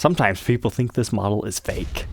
Sometimes people think this model is fake.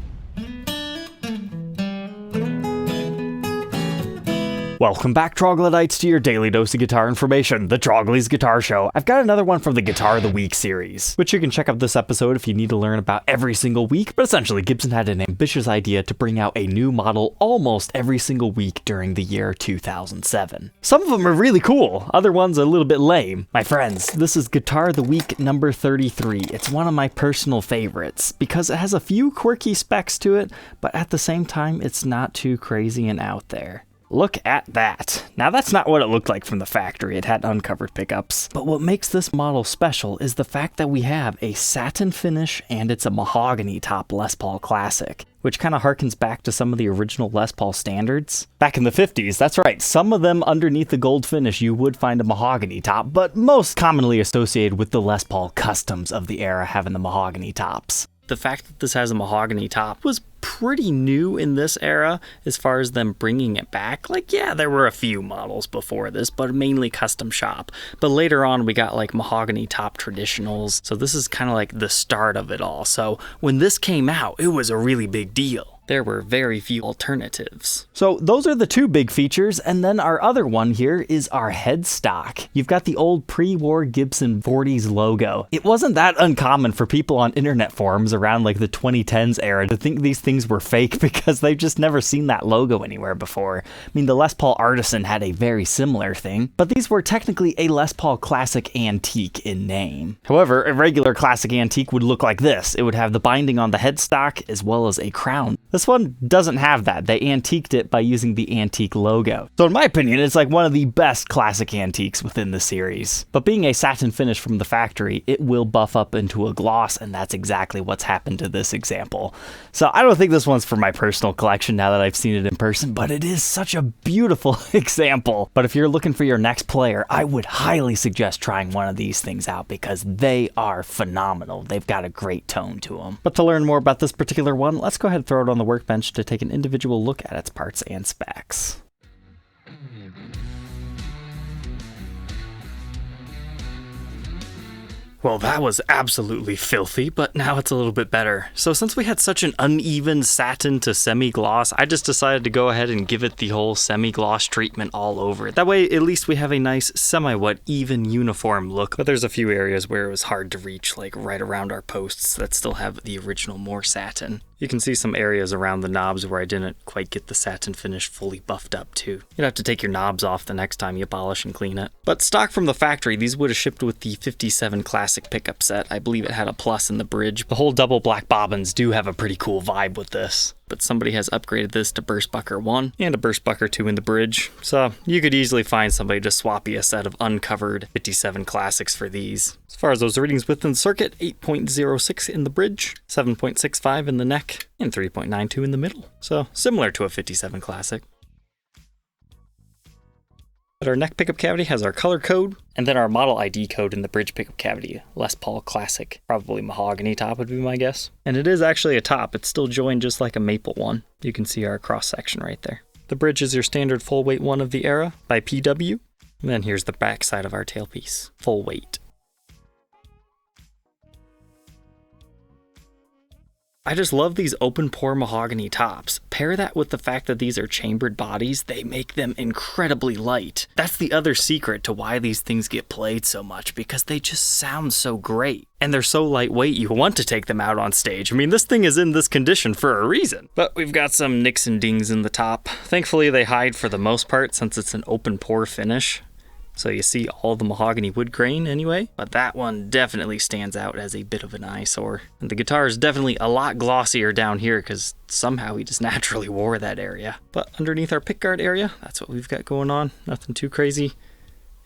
Welcome back, troglodytes, to your daily dose of guitar information, the Trogly's Guitar Show. I've got another one from the Guitar of the Week series, which you can check out this episode if you need to learn about every single week, but essentially Gibson had an ambitious idea to bring out a new model almost every single week during the year 2007. Some of them are really cool, other ones are a little bit lame. My friends, this is Guitar of the Week number 33. It's one of my personal favorites, because it has a few quirky specs to it, but at the same time, it's not too crazy and out there. Look at that. Now that's not what it looked like from the factory, it had uncovered pickups. But what makes this model special is the fact that we have a satin finish and it's a mahogany top Les Paul Classic, which kind of harkens back to some of the original Les Paul standards. Back in the 50s, that's right, some of them underneath the gold finish you would find a mahogany top, but most commonly associated with the Les Paul customs of the era having the mahogany tops. The fact that this has a mahogany top was pretty new in this era as far as them bringing it back. Like, yeah, there were a few models before this, but mainly custom shop. But later on, we got like mahogany top traditionals. So this is kind of like the start of it all. So when this came out, it was a really big deal. There were very few alternatives. So those are the two big features, and then our other one here is our headstock. You've got the old pre-war Gibson 40s logo. It wasn't that uncommon for people on internet forums around like the 2010s era to think these things were fake because they've just never seen that logo anywhere before. I mean, the Les Paul Artisan had a very similar thing, but these were technically a Les Paul Classic Antique in name. However, a regular Classic Antique would look like this. It would have the binding on the headstock as well as a crown. This one doesn't have that. They antiqued it by using the antique logo. So in my opinion, it's like one of the best classic antiques within the series. But being a satin finish from the factory, it will buff up into a gloss, and that's exactly what's happened to this example. So I don't think this one's for my personal collection now that I've seen it in person, but it is such a beautiful example. But if you're looking for your next player, I would highly suggest trying one of these things out because they are phenomenal. They've got a great tone to them. But to learn more about this particular one, let's go ahead and throw it on the workbench to take an individual look at its parts and specs. Well, that was absolutely filthy, but now it's a little bit better. So since we had such an uneven satin to semi-gloss, I just decided to go ahead and give it the whole semi-gloss treatment all over. That way, at least we have a nice semi-wet, even, uniform look. But there's a few areas where it was hard to reach, like right around our posts that still have the original more satin. You can see some areas around the knobs where I didn't quite get the satin finish fully buffed up too. You'd have to take your knobs off the next time you polish and clean it. But stock from the factory, these would have shipped with the 57 Classic pickup set. I believe it had a plus in the bridge. The whole double black bobbins do have a pretty cool vibe with this. But somebody has upgraded this to burst bucker 1 and a burst bucker 2 in the bridge. So you could easily find somebody to swap you a set of uncovered 57 Classics for these. As far as those readings within the circuit, 8.06 in the bridge, 7.65 in the neck, and 3.92 in the middle. So similar to a 57 Classic. But our neck pickup cavity has our color code, and then our model ID code in the bridge pickup cavity. Les Paul Classic, probably mahogany top would be my guess. And it is actually a top, it's still joined just like a maple one. You can see our cross section right there. The bridge is your standard full weight one of the era by PW. And then here's the back side of our tailpiece, full weight. I just love these open pore mahogany tops. Pair that with the fact that these are chambered bodies, they make them incredibly light. That's the other secret to why these things get played so much, because they just sound so great. And they're so lightweight you want to take them out on stage. I mean, this thing is in this condition for a reason. But we've got some nicks and dings in the top. Thankfully they hide for the most part since it's an open pore finish. So you see all the mahogany wood grain anyway, but that one definitely stands out as a bit of an eyesore. And the guitar is definitely a lot glossier down here because somehow we just naturally wore that area. But underneath our pickguard area, that's what we've got going on. Nothing too crazy.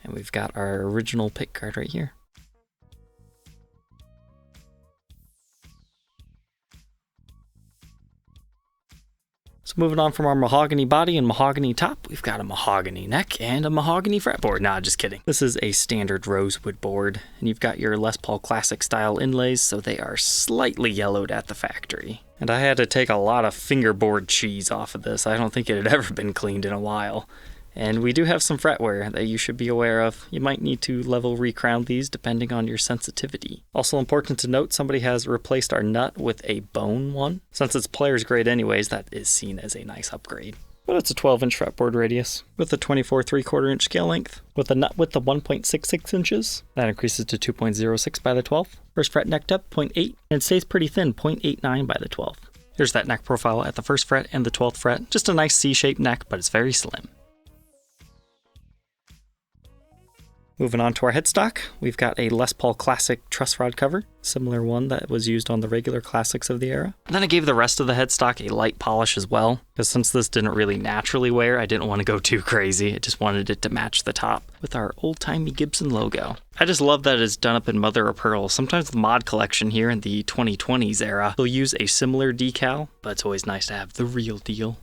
And we've got our original pickguard right here. So moving on from our mahogany body and mahogany top, we've got a mahogany neck and a mahogany fretboard. Nah, just kidding. This is a standard rosewood board, and you've got your Les Paul Classic style inlays, so they are slightly yellowed at the factory. And I had to take a lot of fingerboard cheese off of this. I don't think it had ever been cleaned in a while. And we do have some fret wear that you should be aware of. You might need to level recrown these depending on your sensitivity. Also important to note, somebody has replaced our nut with a bone one. Since it's player's grade anyways, that is seen as a nice upgrade. But it's a 12-inch fretboard radius with a 24 3/4-inch scale length with a nut width of 1.66 inches. That increases to 2.06 by the 12th. First fret neck depth 0.8 and stays pretty thin, 0.89 by the 12th. Here's that neck profile at the 1st fret and the 12th fret. Just a nice C-shaped neck, but it's very slim. Moving on to our headstock, we've got a Les Paul Classic truss rod cover, similar one that was used on the regular classics of the era. And then I gave the rest of the headstock a light polish as well, because since this didn't really naturally wear, I didn't want to go too crazy. I just wanted it to match the top with our old-timey Gibson logo. I just love that it's done up in mother of pearl. Sometimes the mod collection here in the 2020s era will use a similar decal, but it's always nice to have the real deal.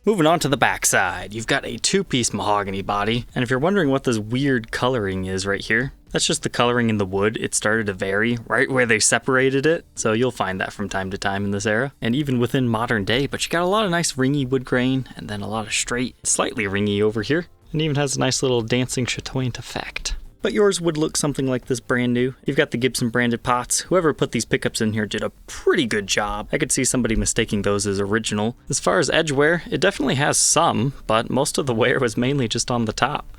Moving on to the backside, you've got a 2-piece mahogany body, and if you're wondering what this weird coloring is right here, that's just the coloring in the wood. It started to vary right where they separated it, so you'll find that from time to time in this era, and even within modern day, but you got a lot of nice ringy wood grain, and then a lot of straight, slightly ringy over here, and even has a nice little dancing chatoyant effect. But yours would look something like this brand new. You've got the Gibson branded pots. Whoever put these pickups in here did a pretty good job. I could see somebody mistaking those as original. As far as edge wear, it definitely has some, but most of the wear was mainly just on the top.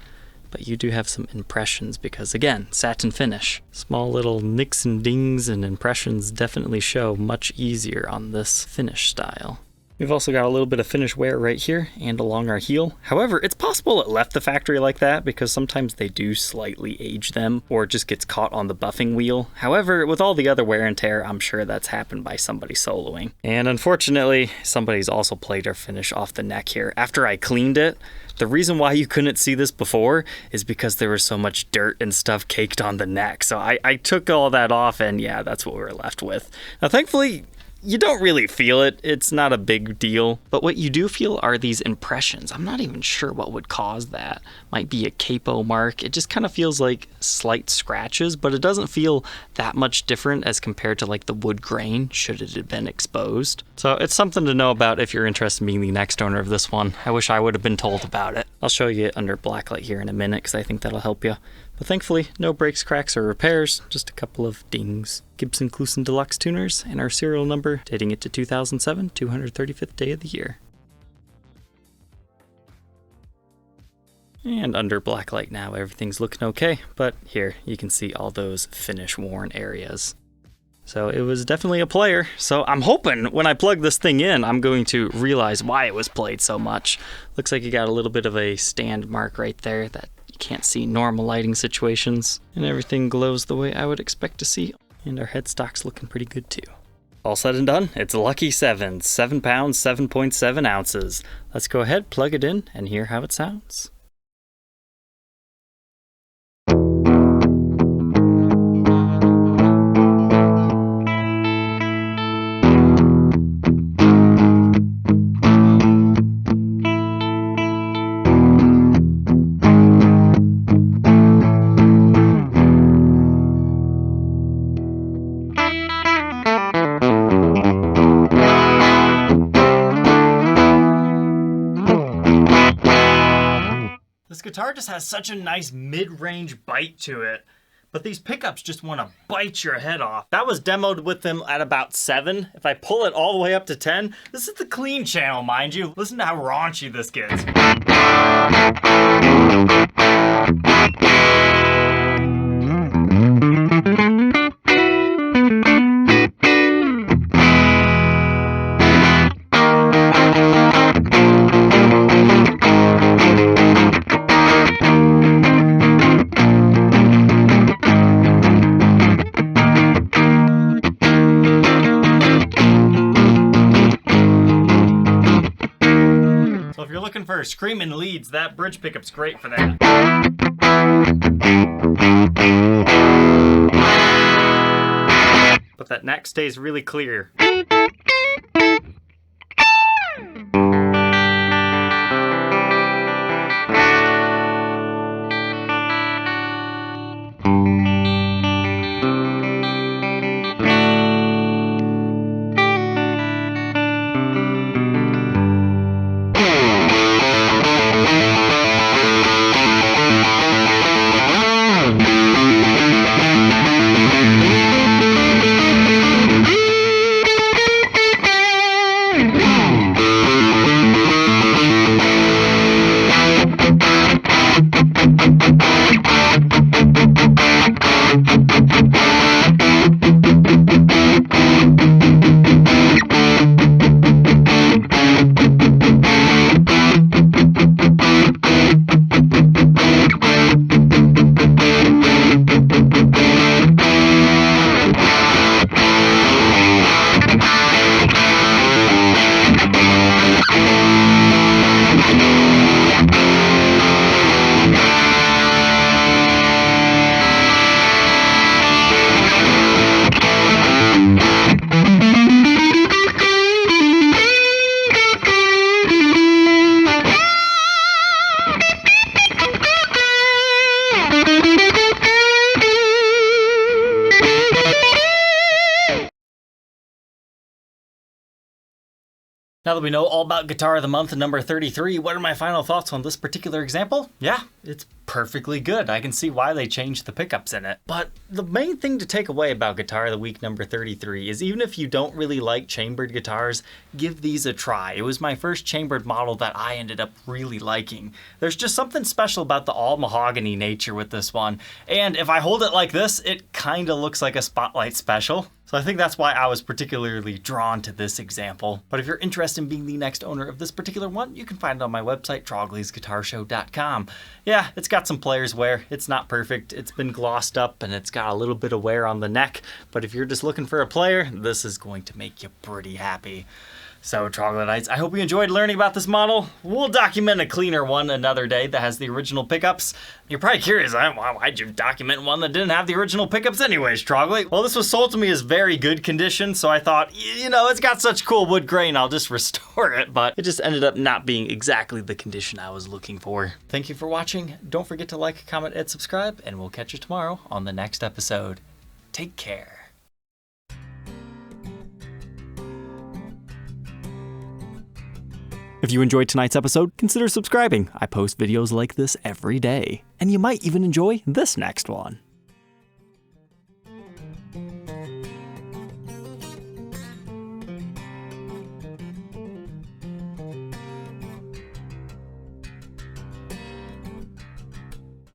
But you do have some impressions because, again, satin finish. Small little nicks and dings and impressions definitely show much easier on this finish style. We've also got a little bit of finish wear right here and along our heel. However, it's possible it left the factory like that because sometimes they do slightly age them or it just gets caught on the buffing wheel. However, with all the other wear and tear, I'm sure that's happened by somebody soloing. And unfortunately, somebody's also played our finish off the neck here. After I cleaned it, the reason why you couldn't see this before is because there was so much dirt and stuff caked on the neck. So I took all that off and yeah, that's what we were left with. Now thankfully, you don't really feel it. It's not a big deal. But what you do feel are these impressions. I'm not even sure what would cause that. Might be a capo mark. It just kind of feels like slight scratches, but it doesn't feel that much different as compared to like the wood grain should it have been exposed. So it's something to know about if you're interested in being the next owner of this one. I wish I would have been told about it. I'll show you it under blacklight here in a minute because I think that'll help you. But thankfully, no breaks, cracks, or repairs, just a couple of dings. Gibson Clusen Deluxe tuners and our serial number dating it to 2007, 235th day of the year. And under blacklight now, everything's looking okay, but here you can see all those finish worn areas. So it was definitely a player. So I'm hoping when I plug this thing in, I'm going to realize why it was played so much. Looks like you got a little bit of a stand mark right there that you can't see normal lighting situations. And everything glows the way I would expect to see. And our headstock's looking pretty good too. All said and done, it's a lucky 7 pounds, 7.7 ounces. Let's go ahead, plug it in, and hear how it sounds. This guitar just has such a nice mid-range bite to it, but these pickups just want to bite your head off. That was demoed with them at about 7. If I pull it all the way up to 10, this is the clean channel, mind you. Listen to how raunchy this gets. For screaming leads, that bridge pickup's great for that. But that neck stays really clear. Now that we know all about Guitar of the Month number 33, what are my final thoughts on this particular example? Yeah, it's perfectly good. I can see why they changed the pickups in it. But the main thing to take away about Guitar of the Week number 33 is even if you don't really like chambered guitars, give these a try. It was my first chambered model that I ended up really liking. There's just something special about the all mahogany nature with this one. And if I hold it like this, it kind of looks like a Spotlight Special. So I think that's why I was particularly drawn to this example. But if you're interested in being the next owner of this particular one, you can find it on my website, troglysguitarshow.com. Yeah, it's got some player's wear. It's not perfect. It's been glossed up and it's got a little bit of wear on the neck. But if you're just looking for a player, this is going to make you pretty happy. So Troglodytes, I hope you enjoyed learning about this model. We'll document a cleaner one another day that has the original pickups. You're probably curious, why'd you document one that didn't have the original pickups anyways, Trogly? Well, this was sold to me as very good condition, so I thought, it's got such cool wood grain, I'll just restore it, but it just ended up not being exactly the condition I was looking for. Thank you for watching. Don't forget to like, comment, and subscribe, and we'll catch you tomorrow on the next episode. Take care. If you enjoyed tonight's episode, consider subscribing. I post videos like this every day. And you might even enjoy this next one.